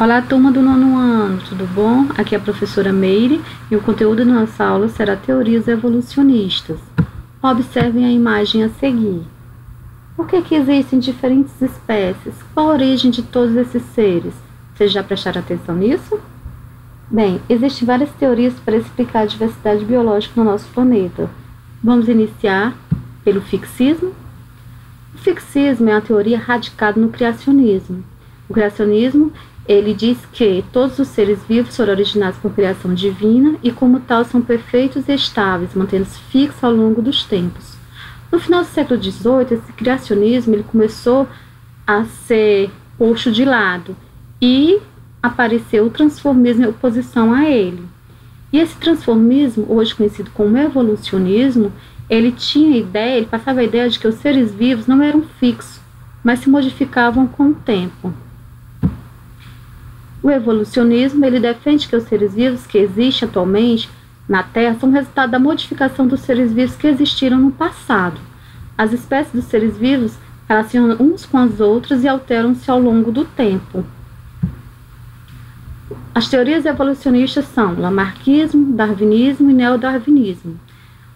Olá, turma do nono ano, tudo bom? Aqui é a professora Meire e o conteúdo da nossa aula será Teorias Evolucionistas. Observem a imagem a seguir. Por que existem diferentes espécies? Qual a origem de todos esses seres? Vocês já prestaram atenção nisso? Bem, existem várias teorias para explicar a diversidade biológica no nosso planeta. Vamos iniciar pelo fixismo. O fixismo é uma teoria radicada no criacionismo. O criacionismo ele diz que todos os seres vivos foram originados por criação divina e, como tal, são perfeitos e estáveis, mantendo-se fixos ao longo dos tempos. No final do século XVIII, esse criacionismo ele começou a ser posto de lado e apareceu o transformismo em oposição a ele. E esse transformismo, hoje conhecido como evolucionismo, ele passava a ideia de que os seres vivos não eram fixos, mas se modificavam com o tempo. O evolucionismo ele defende que os seres vivos que existem atualmente na Terra são resultado da modificação dos seres vivos que existiram no passado. As espécies dos seres vivos relacionam uns com as outras e alteram-se ao longo do tempo. As teorias evolucionistas são lamarckismo, darwinismo e neodarwinismo.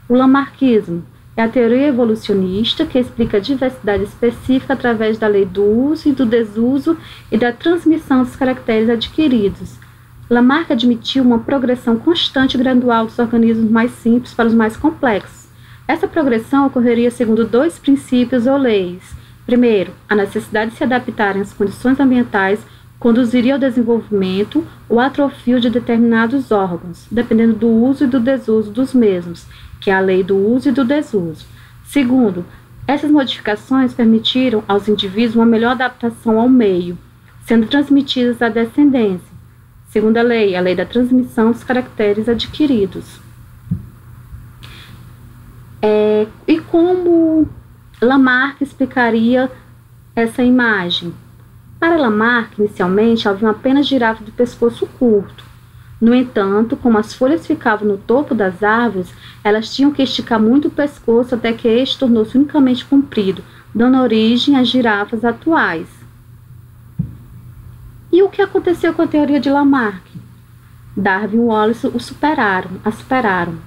O lamarckismo é a teoria evolucionista que explica a diversidade específica através da lei do uso e do desuso e da transmissão dos caracteres adquiridos. Lamarck admitiu uma progressão constante e gradual dos organismos mais simples para os mais complexos. Essa progressão ocorreria segundo dois princípios ou leis. Primeiro, a necessidade de se adaptarem às condições ambientais conduziria ao desenvolvimento ou atrofio de determinados órgãos, dependendo do uso e do desuso dos mesmos, que é a lei do uso e do desuso. Segundo, essas modificações permitiram aos indivíduos uma melhor adaptação ao meio, sendo transmitidas à descendência. Segunda lei, a lei da transmissão dos caracteres adquiridos. E como Lamarck explicaria essa imagem? Para Lamarck, inicialmente, haviam apenas girafas do pescoço curto. No entanto, como as folhas ficavam no topo das árvores, elas tinham que esticar muito o pescoço até que este tornou-se unicamente comprido, dando origem às girafas atuais. E o que aconteceu com a teoria de Lamarck? Darwin e Wallace a superaram.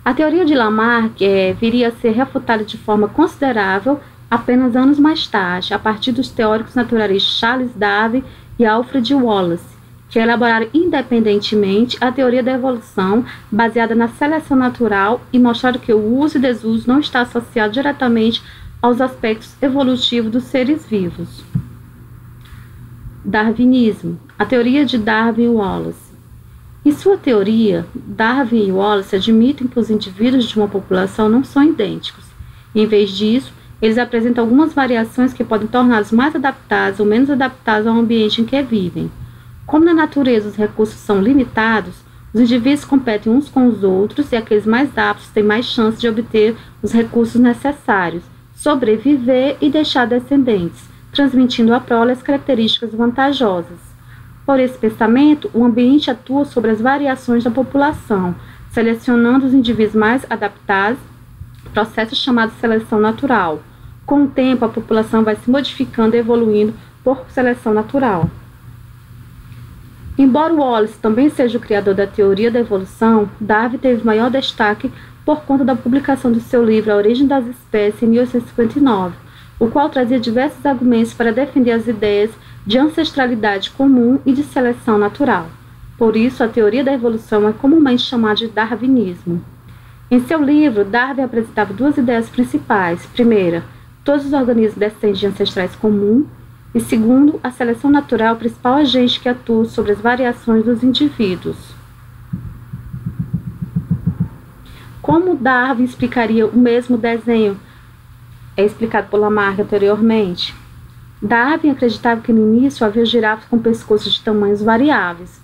A teoria de Lamarck viria a ser refutada de forma considerável apenas anos mais tarde, a partir dos teóricos naturalistas Charles Darwin e Alfred Wallace, que elaboraram independentemente a teoria da evolução baseada na seleção natural e mostraram que o uso e desuso não está associado diretamente aos aspectos evolutivos dos seres vivos. Darwinismo, a teoria de Darwin e Wallace. Em sua teoria, Darwin e Wallace admitem que os indivíduos de uma população não são idênticos. Em vez disso, eles apresentam algumas variações que podem torná-los mais adaptados ou menos adaptados ao ambiente em que vivem. Como na natureza os recursos são limitados, os indivíduos competem uns com os outros e aqueles mais aptos têm mais chance de obter os recursos necessários, sobreviver e deixar descendentes, transmitindo à prole as características vantajosas. Por esse pensamento, o ambiente atua sobre as variações da população, selecionando os indivíduos mais adaptados, processo chamado seleção natural. Com o tempo, a população vai se modificando e evoluindo por seleção natural. Embora Wallace também seja o criador da teoria da evolução, Darwin teve maior destaque por conta da publicação do seu livro A Origem das Espécies, em 1859, o qual trazia diversos argumentos para defender as ideias de ancestralidade comum e de seleção natural. Por isso, a teoria da evolução é comumente chamada de darwinismo. Em seu livro, Darwin apresentava duas ideias principais. Primeira, todos os organismos descendem de ancestrais comuns. E segundo, a seleção natural é o principal agente que atua sobre as variações dos indivíduos. Como Darwin explicaria o mesmo desenho explicado por Lamarck anteriormente? Darwin acreditava que no início havia girafas com pescoços de tamanhos variáveis.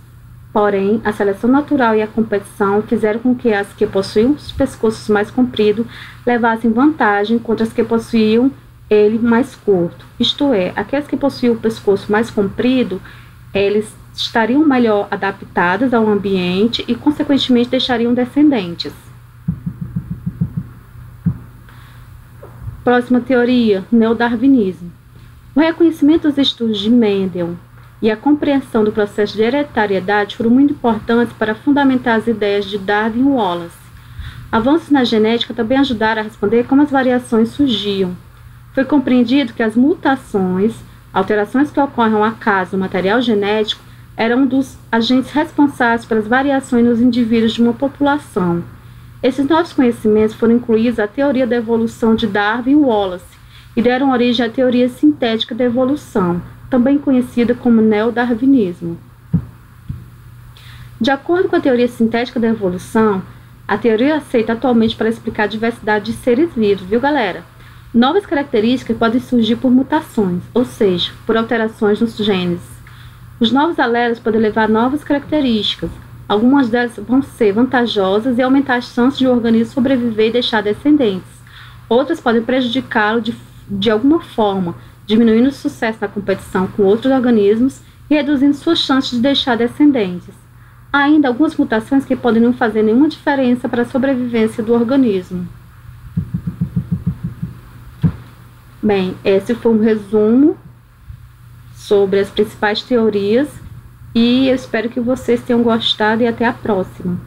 Porém, a seleção natural e a competição fizeram com que as que possuíam os pescoços mais compridos levassem vantagem contra as que possuíam ele mais curto. Isto é, aqueles que possuíam o pescoço mais comprido, eles estariam melhor adaptados ao ambiente e, consequentemente, deixariam descendentes. Próxima teoria, neodarwinismo. O reconhecimento dos estudos de Mendel e a compreensão do processo de hereditariedade foram muito importantes para fundamentar as ideias de Darwin e Wallace. Avanços na genética também ajudaram a responder como as variações surgiam. Foi compreendido que as mutações, alterações que ocorrem ao acaso no material genético, eram um dos agentes responsáveis pelas variações nos indivíduos de uma população. Esses novos conhecimentos foram incluídos à teoria da evolução de Darwin e Wallace e deram origem à teoria sintética da evolução, também conhecida como neodarwinismo. De acordo com a teoria sintética da evolução, a teoria é aceita atualmente para explicar a diversidade de seres vivos, viu, galera? Novas características podem surgir por mutações, ou seja, por alterações nos genes. Os novos alelos podem levar a novas características. Algumas delas vão ser vantajosas e aumentar as chances de um organismo sobreviver e deixar descendentes. Outras podem prejudicá-lo de alguma forma, diminuindo o sucesso na competição com outros organismos e reduzindo suas chances de deixar descendentes. Há ainda algumas mutações que podem não fazer nenhuma diferença para a sobrevivência do organismo. Bem, esse foi um resumo sobre as principais teorias e eu espero que vocês tenham gostado e até a próxima.